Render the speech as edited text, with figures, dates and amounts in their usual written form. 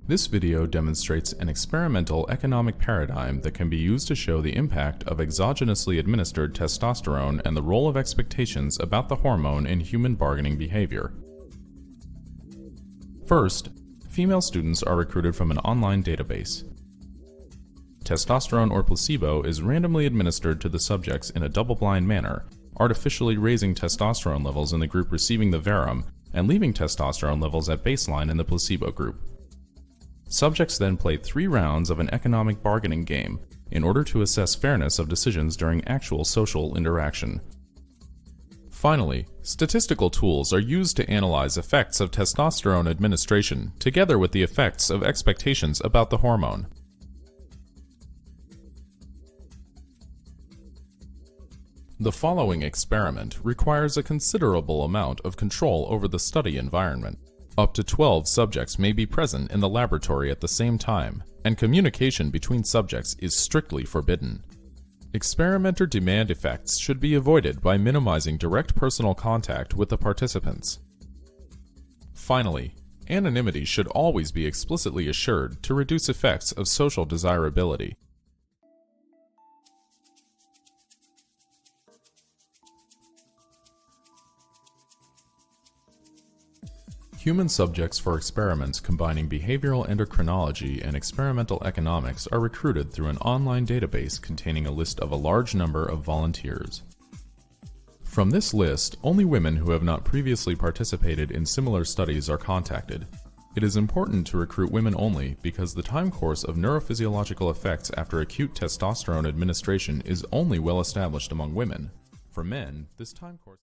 This video demonstrates an experimental economic paradigm that can be used to show the impact of exogenously administered testosterone and the role of expectations about the hormone in human bargaining behavior. First, female students are recruited from an online database. Testosterone or placebo is randomly administered to the subjects in a double-blind manner, artificially raising testosterone levels in the group receiving the verum and leaving testosterone levels at baseline in the placebo group. Subjects then play 3 rounds of an economic bargaining game in order to assess fairness of decisions during actual social interaction. Finally, statistical tools are used to analyze effects of testosterone administration together with the effects of expectations about the hormone. The following experiment requires a considerable amount of control over the study environment. Up to 12 subjects may be present in the laboratory at the same time, and communication between subjects is strictly forbidden. Experimenter demand effects should be avoided by minimizing direct personal contact with the participants. Finally, anonymity should always be explicitly assured to reduce effects of social desirability. Human subjects for experiments combining behavioral endocrinology and experimental economics are recruited through an online database containing a list of a large number of volunteers. From this list, only women who have not previously participated in similar studies are contacted. It is important to recruit women only because the time course of neurophysiological effects after acute testosterone administration is only well established among women. For men, this time course